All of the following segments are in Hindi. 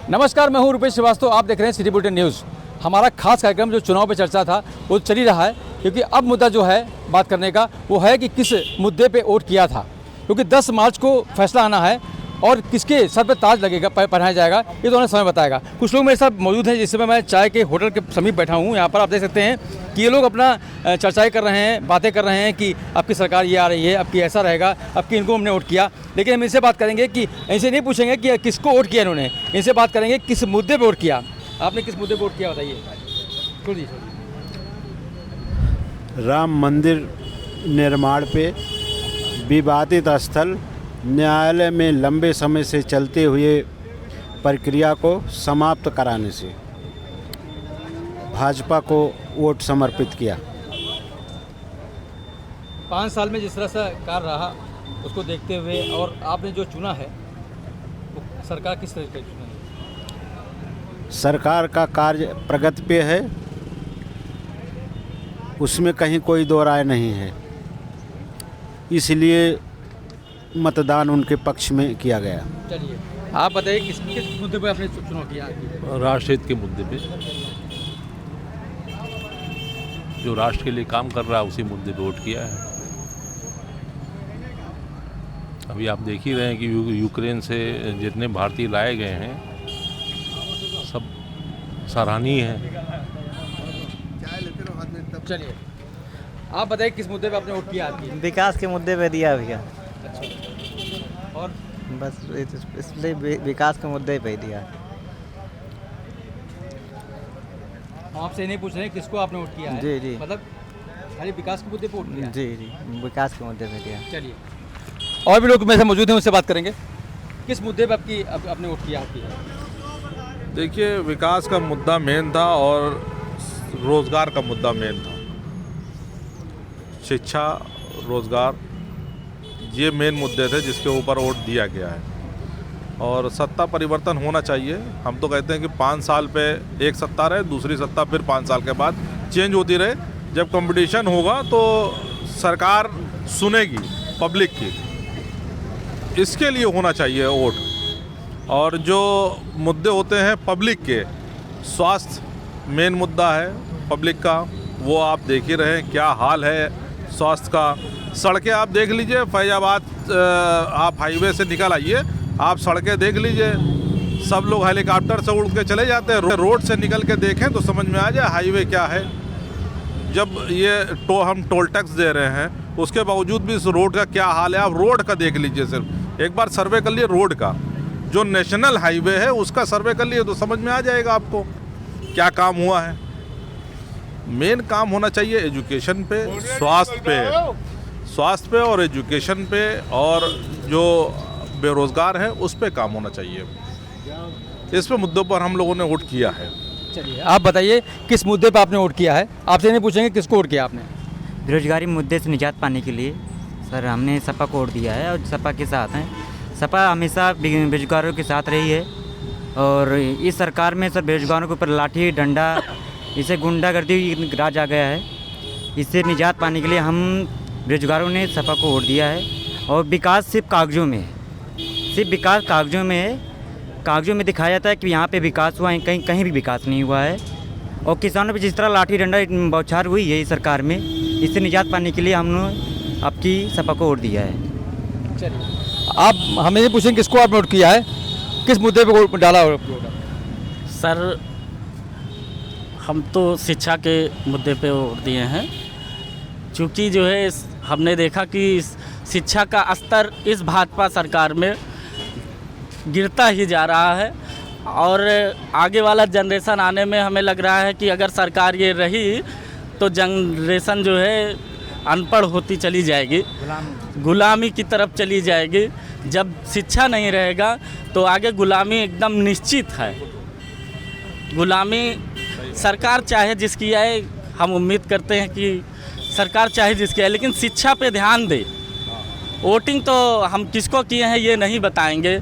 नमस्कार, मैं हूं रुपेश श्रीवास्तव। आप देख रहे हैं सिटी बुलेटिन न्यूज़। हमारा खास कार्यक्रम जो चुनाव पे चर्चा था वो चल ही रहा है, क्योंकि अब मुद्दा जो है बात करने का वो है कि किस मुद्दे पे वोट किया था, क्योंकि 10 मार्च को फैसला आना है और किसके सर पे ताज लगेगा, पहनाया जाएगा, ये तो उन्हें समय बताएगा। कुछ लोग मेरे साथ मौजूद हैं, जिस समय मैं चाय के होटल के समीप बैठा हूँ। यहाँ पर आप देख सकते हैं कि ये लोग अपना चर्चाएं कर रहे हैं, बातें कर रहे हैं कि आपकी सरकार ये आ रही है, अब की ऐसा रहेगा, अब की इनको हमने वोट किया। लेकिन हम इनसे बात करेंगे कि इनसे नहीं पूछेंगे कि किसको वोट किया इन्होंने, इनसे बात करेंगे किस मुद्दे पर वोट किया। आपने किस मुद्दे पर वोट किया बताइए। राम मंदिर निर्माण पे विवादित स्थल न्यायालय में लंबे समय से चलते हुए प्रक्रिया को समाप्त कराने से भाजपा को वोट समर्पित किया। 5 साल में जिस तरह से कार्य रहा उसको देखते हुए और आपने जो चुना है वो सरकार किस तरह से चुना है? सरकार का कार्य प्रगति पे है, उसमें कहीं कोई दो राय नहीं है, इसलिए मतदान उनके पक्ष में किया गया। चलिए आप बताइए किस मुद्दे पर आपने चुनाव किया? राष्ट्रहित के मुद्दे पे, जो राष्ट्र के लिए काम कर रहा है उसी मुद्दे पे वोट किया है। अभी आप देख ही रहे हैं कि यूक्रेन से जितने भारतीय लाए गए हैं सब सराहनीय हैं। चलिए आप बताइए किस मुद्दे पे आपने वोट किया? आपकी विकास के मुद्दे पे दिया भैया। अच्छा, और बस इसलिए विकास के मुद्दे पे ही दिया। हम आपसे नहीं पूछ रहे हैं किसको आपने वोट किया है। जी जी, मतलब खाली विकास के मुद्दे पे वोट किया? जी जी, विकास के मुद्दे पे दिया। चलिए और भी लोग मेरे साथ मौजूद हैं, उनसे बात करेंगे। किस मुद्दे पे आपने वोट किया? आपकी देखिए, विकास का मुद्दा मेन था और रोज़गार का मुद्दा मेन था। शिक्षा, रोज़गार, ये मेन मुद्दे थे जिसके ऊपर वोट दिया गया है। और सत्ता परिवर्तन होना चाहिए। हम तो कहते हैं कि 5 साल पे एक सत्ता रहे, दूसरी सत्ता फिर 5 साल के बाद चेंज होती रहे। जब कंपटीशन होगा तो सरकार सुनेगी पब्लिक की, इसके लिए होना चाहिए वोट। और जो मुद्दे होते हैं पब्लिक के, स्वास्थ्य मेन मुद्दा है पब्लिक का, वो आप देख ही रहे हैं क्या हाल है स्वास्थ्य का। सड़कें आप देख लीजिए, फैजाबाद आप हाईवे से निकल आइए, आप सड़कें देख लीजिए, सब लोग हेलीकॉप्टर से उड़ के चले जाते हैं। रोड से निकल के देखें तो समझ में आ जाए हाईवे क्या है। जब ये हम टोल टैक्स दे रहे हैं उसके बावजूद भी इस रोड का क्या हाल है, आप रोड का देख लीजिए। सिर्फ एक बार सर्वे कर लिए रोड का, जो नेशनल हाईवे है उसका सर्वे कर लिए तो समझ में आ जाएगा आपको क्या काम हुआ है। मेन काम होना चाहिए एजुकेशन पे, स्वास्थ्य पे और एजुकेशन पे, और जो बेरोज़गार है उस पे काम होना चाहिए। इस पे मुद्दों पर हम लोगों ने वोट किया है। चलिए आप बताइए किस मुद्दे पे आपने वोट किया है? आपसे नहीं पूछेंगे किसको वोट किया आपने। बेरोजगारी मुद्दे से निजात पाने के लिए सर हमने सपा को वोट दिया है और सपा के साथ हैं। सपा हमेशा बेरोजगारों के साथ रही है और इस सरकार में सर बेरोजगारों के ऊपर लाठी डंडा, इसे गुंडागर्दी राज आ गया है। इससे निजात पाने के लिए हम बेरोजगारों ने सपा को वोट दिया है। और विकास सिर्फ कागजों में है, सिर्फ विकास कागजों में है। कागजों में दिखाया जाता है कि यहाँ पे विकास हुआ है, कहीं भी विकास नहीं हुआ है। और किसानों पे जिस तरह लाठी डंडा बौछार हुई है इस सरकार में, इससे निजात पाने के लिए हमने आपकी सपा को वोट दिया है। चलिए आप हमें नहीं पूछेंगे किसको आपने वोट किया है, किस मुद्दे पे वोट डाला? सर हम तो शिक्षा के मुद्दे पे वोट दिए हैं, क्योंकि जो है हमने देखा कि शिक्षा का स्तर इस भाजपा सरकार में गिरता ही जा रहा है। और आगे वाला जनरेशन आने में हमें लग रहा है कि अगर सरकार ये रही तो जनरेशन जो है अनपढ़ होती चली जाएगी, गुलामी की तरफ चली जाएगी। जब शिक्षा नहीं रहेगा तो आगे गुलामी एकदम निश्चित है। गुलामी सरकार चाहे जिसकी आए, हम उम्मीद करते हैं कि सरकार चाहे जिसकी आए, लेकिन शिक्षा पे ध्यान दे। वोटिंग तो हम किसको किए हैं ये नहीं बताएंगे,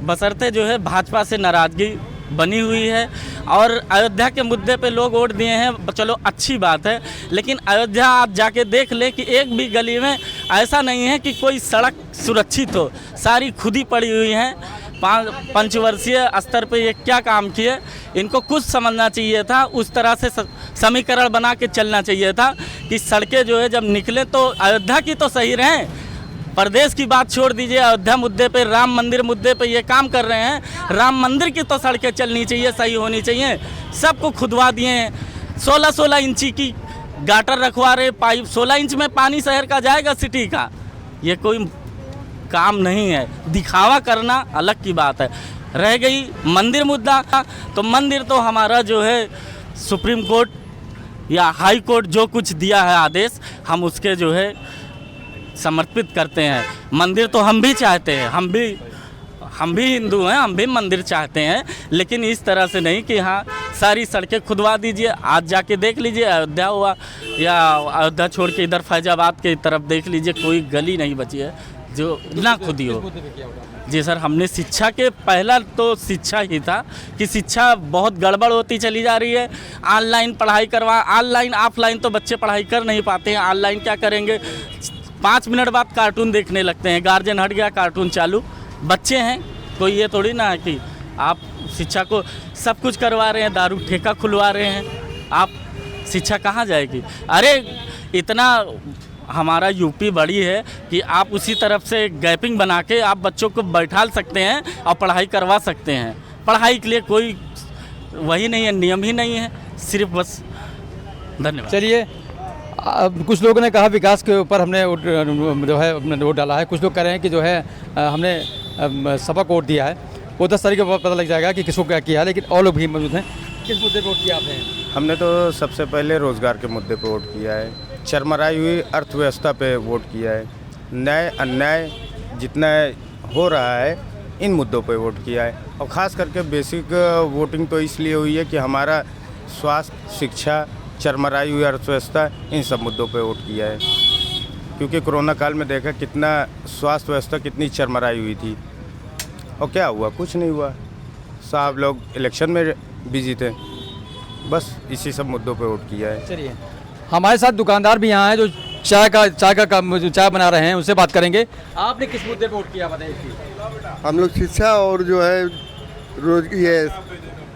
बशर्ते जो है भाजपा से नाराज़गी बनी हुई है। और अयोध्या के मुद्दे पे लोग वोट दिए हैं, चलो अच्छी बात है, लेकिन अयोध्या आप जाके देख लें कि एक भी गली में ऐसा नहीं है कि कोई सड़क सुरक्षित हो, सारी खुदी पड़ी हुई हैं। पंचवर्षीय स्तर पे ये क्या काम किए, इनको कुछ समझना चाहिए था। उस तरह से समीकरण बना के चलना चाहिए था कि सड़कें जो है जब निकले तो अयोध्या की तो सही रहें, प्रदेश की बात छोड़ दीजिए, अयोध्या मुद्दे पे, राम मंदिर मुद्दे पे ये काम कर रहे हैं। राम मंदिर की तो सड़कें चलनी चाहिए, सही होनी चाहिए। सबको खुदवा दिए हैं, 16-16 इंची की गाटर रखवा रहे, पाइप 16 इंच में पानी शहर का जाएगा, सिटी का। ये कोई काम नहीं है, दिखावा करना अलग की बात है। रह गई मंदिर मुद्दा, तो मंदिर तो हमारा जो है सुप्रीम कोर्ट या हाई कोर्ट जो कुछ दिया है आदेश, हम उसके जो है समर्पित करते हैं। मंदिर तो हम भी चाहते हैं, हम भी हिंदू हैं, हम भी मंदिर चाहते हैं, लेकिन इस तरह से नहीं कि हाँ सारी सड़कें खुदवा दीजिए। आज जाके देख लीजिए, अयोध्या हुआ या अयोध्या छोड़ के इधर फैजाबाद की तरफ देख लीजिए, कोई गली नहीं बची है जो ना खुदी हो। जी सर, हमने शिक्षा के पहला तो शिक्षा ही था कि शिक्षा बहुत गड़बड़ होती चली जा रही है। ऑनलाइन पढ़ाई ऑनलाइन ऑफलाइन तो बच्चे पढ़ाई कर नहीं पाते हैं, ऑनलाइन क्या करेंगे, 5 मिनट बाद कार्टून देखने लगते हैं, गार्जियन हट गया कार्टून चालू। बच्चे हैं, कोई ये थोड़ी ना है कि आप शिक्षा को सब कुछ करवा रहे हैं, दारू ठेका खुलवा रहे हैं, आप शिक्षा कहाँ जाएगी। अरे इतना हमारा यूपी बड़ी है कि आप उसी तरफ से गैपिंग बना के आप बच्चों को बैठा सकते हैं और पढ़ाई करवा सकते हैं। पढ़ाई के लिए कोई वही नहीं है, नियम ही नहीं है, सिर्फ बस। धन्यवाद। चलिए, अब कुछ लोगों ने कहा विकास के ऊपर हमने जो है अपना वोट डाला है। कुछ लोग कह रहे हैं कि जो है हमने सपा को वोट दिया है। वो 10 तारीख को पता लग जाएगा कि किसको क्या किया है, लेकिन और लोग भी मौजूद हैं। किस मुद्दे पर वोट किया आपने? हमने तो सबसे पहले रोज़गार के मुद्दे पर वोट किया है, चरमराई हुई अर्थव्यवस्था पे वोट किया है, न्याय अन्याय जितना हो रहा है इन मुद्दों पे वोट किया है। और ख़ास करके बेसिक वोटिंग तो इसलिए हुई है कि हमारा स्वास्थ्य, शिक्षा, चरमराई हुई अर्थव्यवस्था, इन सब मुद्दों पे वोट किया है। क्योंकि कोरोना काल में देखा कितना स्वास्थ्य व्यवस्था कितनी चरमराई हुई थी, और क्या हुआ, कुछ नहीं हुआ। साहब लोग इलेक्शन में बिजी थे, बस इसी सब मुद्दों पे वोट किया है। चलिए, हमारे साथ दुकानदार भी यहाँ हैं जो चाय बना रहे हैं, उनसे बात करेंगे। आपने किस मुद्दे पे वोट किया बताइए? हम लोग शिक्षा और जो है रोज ये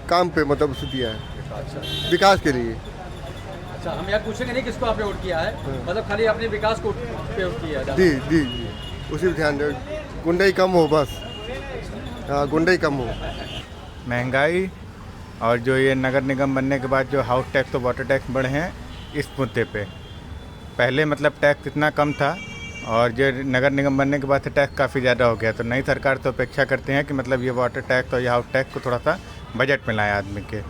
काम पे मतलब उसे दिया है, विकास के लिए। अच्छा, हम यार पूछेंगे नहीं किसको आपने वोट किया है, मतलब खाली आपने विकास को पे वोट किया है। जी, उसी पे ध्यान दे, गुंडाई कम हो बस। हाँ, गुंडाई कम हो। महंगाई और जो ये नगर निगम बनने के बाद जो हाउस टैक्स और वाटर टैक्स बढ़े हैं, इस मुद्दे पे पहले मतलब टैक्स इतना कम था, और जो नगर निगम बनने के बाद से टैक्स काफ़ी ज़्यादा हो गया। तो नई सरकार तो अपेक्षा करते हैं कि मतलब ये वाटर टैक्स और ये हाउस टैक्स को थोड़ा सा बजट में लाए आदमी के।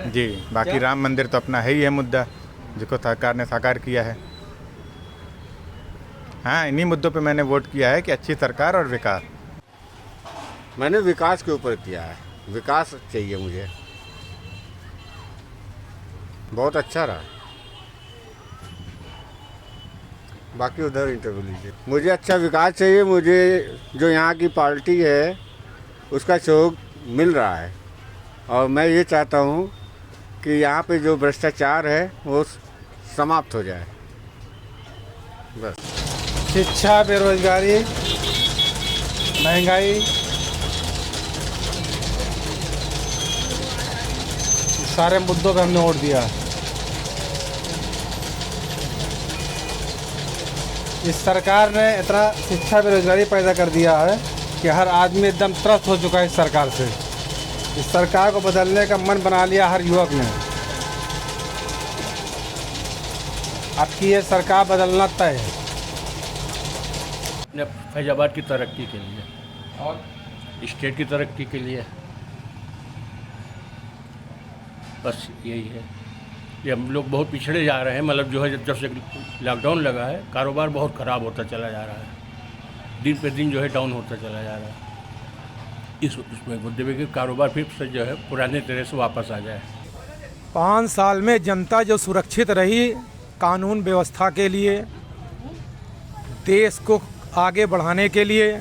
जी, बाकी राम मंदिर तो अपना है ही है मुद्दा, जिसको सरकार ने साकार किया है। हाँ, इन्हीं मुद्दों पे मैंने वोट किया है कि अच्छी सरकार और विकास। मैंने विकास के ऊपर किया है, विकास चाहिए मुझे, बहुत अच्छा रहा। बाकी उधर इंटरव्यू लीजिए। मुझे अच्छा विकास चाहिए, मुझे जो यहाँ की पार्टी है उसका सहयोग मिल रहा है, और मैं ये चाहता हूँ कि यहाँ पे जो भ्रष्टाचार है वो समाप्त हो जाए, बस। शिक्षा, बेरोजगारी, महंगाई, सारे मुद्दों पे हमने वोट दिया। इस सरकार ने इतना शिक्षा बेरोजगारी पैदा कर दिया है कि हर आदमी एकदम त्रस्त हो चुका है इस सरकार से। इस सरकार को बदलने का मन बना लिया हर युवक ने। आपकी ये सरकार बदलना तय है। अपने फैजाबाद की तरक्की के लिए और स्टेट की तरक्की के लिए, बस यही है। ये हम लोग बहुत पिछड़े जा रहे हैं, मतलब जो है जब से लॉकडाउन लगा है कारोबार बहुत ख़राब होता चला जा रहा है, दिन पे दिन जो है डाउन होता चला जा रहा है। इसमें मुद्दे में कि कारोबार फिर से जो है पुराने तरह से वापस आ जाए। 5 साल में जनता जो सुरक्षित रही कानून व्यवस्था के लिए, देश को आगे बढ़ाने के लिए,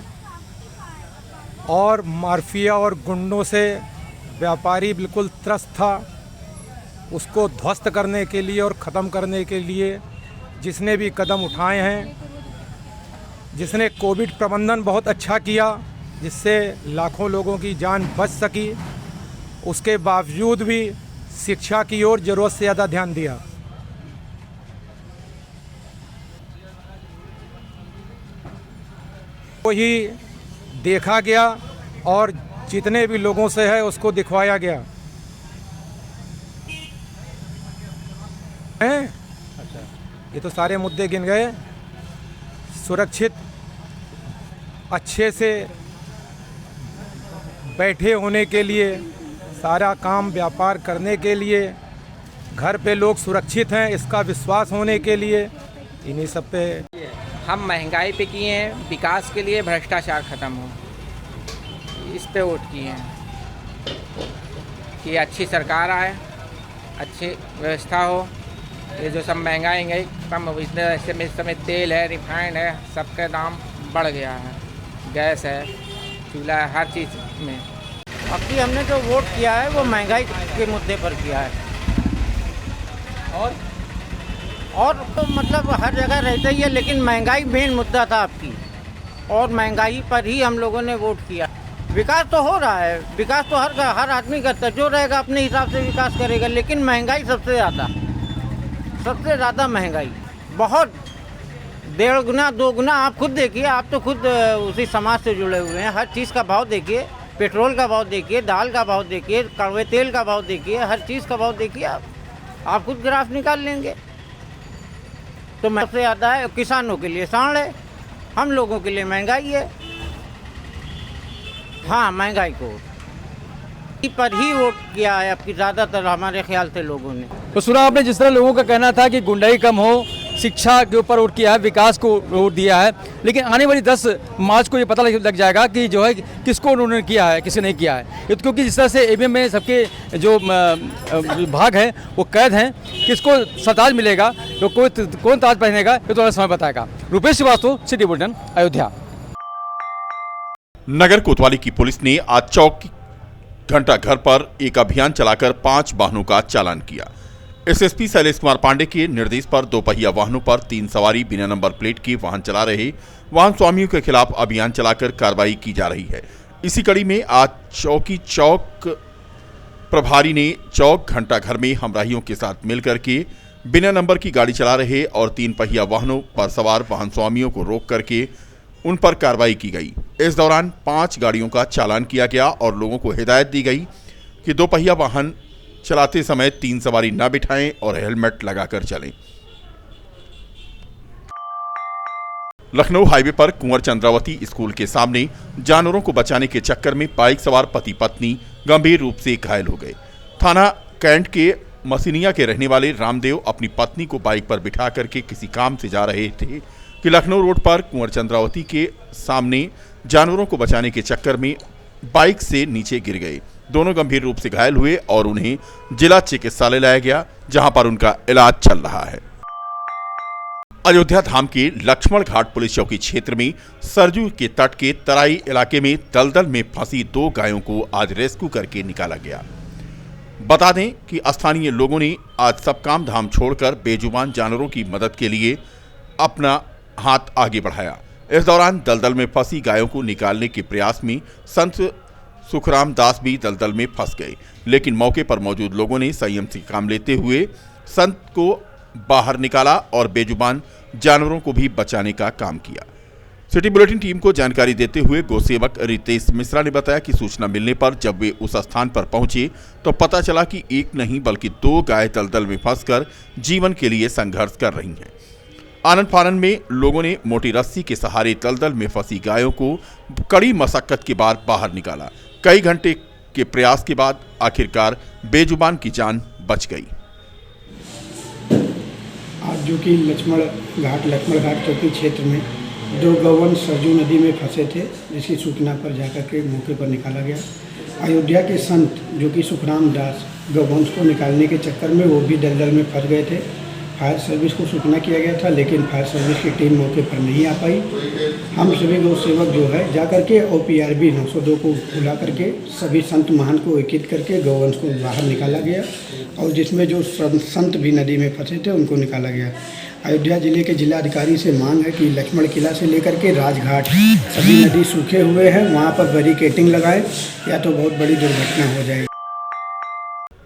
और माफिया और गुंडों से व्यापारी बिल्कुल त्रस्त था, उसको ध्वस्त करने के लिए और ख़त्म करने के लिए जिसने भी कदम उठाए हैं, जिसने कोविड प्रबंधन बहुत अच्छा किया, जिससे लाखों लोगों की जान बच सकी। उसके बावजूद भी शिक्षा की ओर ज़रूरत से ज़्यादा ध्यान दिया। वही देखा गया और जितने भी लोगों से है उसको दिखवाया गया। अच्छा, ये तो सारे मुद्दे गिन गए। सुरक्षित अच्छे से बैठे होने के लिए, सारा काम व्यापार करने के लिए, घर पे लोग सुरक्षित हैं इसका विश्वास होने के लिए, इन्हीं सब पे हम महंगाई पे किए हैं, विकास के लिए भ्रष्टाचार ख़त्म हो, इस पे वोट किए हैं कि अच्छी सरकार आए, अच्छी व्यवस्था हो। ये जो सब महंगाई कम हो, इस समय तेल है, रिफाइंड है, सबका दाम बढ़ गया है, गैस है, चूल्हा है, हर चीज़ में। अब भी हमने जो वोट किया है वो महंगाई के मुद्दे पर किया है। और तो मतलब हर जगह रहता ही है, लेकिन महंगाई मेन मुद्दा था आपकी, और महंगाई पर ही हम लोगों ने वोट किया। विकास तो हो रहा है, विकास तो हर आदमी करता है, जो रहेगा अपने हिसाब से विकास करेगा, लेकिन महंगाई सबसे ज़्यादा महंगाई, बहुत 1.5 गुना 2 गुना। आप खुद देखिए, आप तो खुद उसी समाज से जुड़े हुए हैं। हर चीज़ का भाव देखिए, पेट्रोल का भाव देखिए, दाल का भाव देखिए, कड़वे तेल का भाव देखिए, हर चीज़ का भाव देखिए। आप खुद ग्राफ निकाल लेंगे। तो सबसे ज़्यादा है किसानों के लिए साढ़ है, हम लोगों के लिए महंगाई है। हाँ, महंगाई को पर ही वोट किया है आपकी ज़्यादातर हमारे ख्याल से लोगों ने। तो सुना आपने जिस तरह लोगों का कहना था कि गुंडाई कम हो, शिक्षा के ऊपर वोट किया है, विकास को वोट दिया है, लेकिन आने वाली 10 मार्च को ये पता लग जाएगा कि जो है किसको उन्होंने किया है, किसी नहीं किया है। ये तो क्योंकि जिस तरह से ईवीएम में सबके जो भाग हैं वो कैद हैं, किसको सरताज मिलेगा, तो कौन ताज पहनेगा, ये तो समय बताएगा। Rupesh Srivastava, city bulletin, Ayodhya. नगर कोतवाली की पुलिस ने आज चौक घंटा घर पर एक अभियान चलाकर 5 वाहनों का चालान किया। एसएसपी शैलेश कुमार पांडे के निर्देश पर 2 पहिया वाहनों पर 3 सवारी बिना नंबर प्लेट के वाहन चला रहे वाहन स्वामियों के खिलाफ अभियान चलाकर कार्रवाई की जा रही है। इसी कड़ी में आज चौक प्रभारी ने चौक घंटा घर में हमराहियों के साथ मिलकर के बिना नंबर की गाड़ी चला रहे और 3 पहिया वाहनों पर सवार वाहन स्वामियों को रोक करके उन पर कार्रवाई की गई। इस दौरान 5 गाड़ियों का चालान किया गया और लोगों को हिदायत दी गई कि 2 पहिया वाहन चलाते समय 3 सवारी न बिठाएं और हेलमेट लगाकर चलें। लखनऊ हाईवे पर कुंवर चंद्रावती स्कूल के सामने जानवरों को बचाने के चक्कर में बाइक सवार पति पत्नी गंभीर रूप से घायल हो गए। थाना कैंट के मसीनिया के रहने वाले रामदेव अपनी पत्नी को बाइक पर बिठा करके किसी काम से जा रहे थे कि लखनऊ रोड पर कुंवर चंद्रावती के सामने जानवरों को बचाने के चक्कर में बाइक से नीचे गिर गए। दोनों गंभीर रूप से घायल हुए और उन्हें जिला चिकित्सालय लाया गया, जहां पर उनका इलाज चल रहा है। अयोध्या धाम के लक्ष्मण घाट पुलिस चौकी क्षेत्र में सरजू के तट के तराई इलाके में दलदल में फंसी 2 गायों को आज रेस्क्यू करके निकाला गया। बता दें कि स्थानीय लोगों ने आज सब काम धाम छोड़कर बेजुबान जानवरों की मदद के लिए अपना हाथ आगे बढ़ाया। इस दौरान दलदल में फंसी गायों को निकालने के प्रयास में संत सुखराम दास भी दलदल में फंस गए, लेकिन मौके पर मौजूद लोगों ने संयम से काम लेते हुए संत को बाहर निकाला और बेजुबान जानवरों को भी बचाने का काम किया। सिटी बुलेटिन टीम को जानकारी देते हुए गौसेवक रितेश मिश्रा ने बताया कि सूचना मिलने पर जब वे उस स्थान पर पहुंचे तो पता चला कि एक नहीं बल्कि 2 गाय दलदल में फंसकर जीवन के लिए संघर्ष कर रही हैं। आनंद फानंद में लोगों ने मोटी रस्सी के सहारे दलदल में फंसी गायों को कड़ी मशक्कत के बाद बाहर निकाला। कई घंटे के प्रयास के बाद आखिरकार बेजुबान की जान बच गई। आज जो कि लक्ष्मण घाट चौकी क्षेत्र में 2 गौवंश सरजू नदी में फंसे थे, जिसकी सूचना पर जाकर के मौके पर निकाला गया। अयोध्या के संत जो कि सुखराम दास गौवंश को निकालने के चक्कर में वो भी दलदल में फंस गए थे। फायर सर्विस को सूचना किया गया था, लेकिन फायर सर्विस की टीम मौके पर नहीं आ पाई। हम सभी गौ सेवक जो है जाकर के OPRB 902 को बुला करके सभी संत महान को एकीकृत करके गौवंश को बाहर निकाला गया और जिसमें जो संत भी नदी में फंसे थे उनको निकाला गया। अयोध्या जिले के जिलाधिकारी से मांग है कि लक्ष्मण किला से लेकर के राजघाट सभी नदी सूखे हुए हैं, वहाँ पर बैरिकेडिंग लगाएं या तो बहुत बड़ी दुर्घटना हो जाएगी।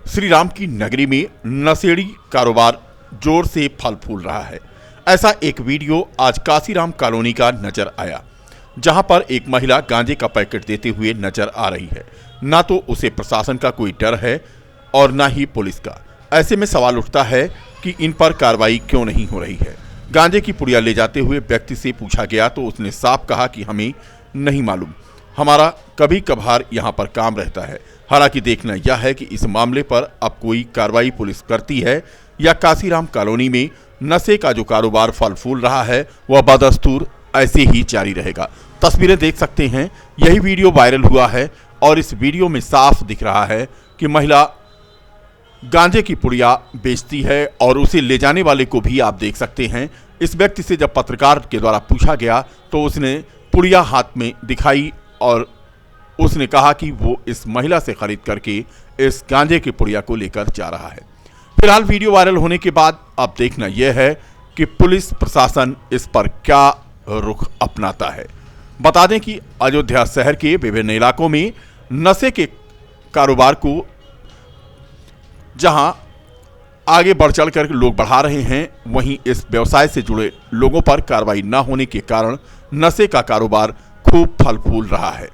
श्री राम की नगरी में नशेड़ी कारोबार जोर से फल फूल रहा है। ऐसा एक वीडियो आज काशीराम कॉलोनी का नजर आया, जहां पर एक महिला गांजे का पैकेट देते हुए नजर आ रही है। ना तो उसे प्रशासन का कोई डर है और ना ही पुलिस का। ऐसे में सवाल उठता है कि इन पर कार्रवाई क्यों नहीं हो रही है। गांजे की पुड़िया ले जाते हुए व्यक्ति से पूछा गया तो उसने साफ कहा कि हमें नहीं मालूम, हमारा कभी कभार यहाँ पर काम रहता है। हालांकि देखना यह है कि इस मामले पर अब कोई कार्रवाई पुलिस करती है या काशीराम कॉलोनी में नशे का जो कारोबार फल फूल रहा है वह बदस्तूर ऐसे ही जारी रहेगा। तस्वीरें देख सकते हैं, यही वीडियो वायरल हुआ है और इस वीडियो में साफ दिख रहा है कि महिला गांजे की पुड़िया बेचती है और उसे ले जाने वाले को भी आप देख सकते हैं। इस व्यक्ति से जब पत्रकार के द्वारा पूछा गया तो उसने पुड़िया हाथ में दिखाई और उसने कहा कि वो इस महिला से खरीद करके इस गांजे की पुड़िया को लेकर जा रहा है। फिलहाल वीडियो वायरल होने के बाद अब देखना यह है कि पुलिस प्रशासन इस पर क्या रुख अपनाता है। बता दें कि अयोध्या शहर के विभिन्न इलाकों में नशे के कारोबार को जहां आगे बढ़ चढ़ कर लोग बढ़ा रहे हैं, वहीं इस व्यवसाय से जुड़े लोगों पर कार्रवाई न होने के कारण नशे का कारोबार खूब फल फूल रहा है।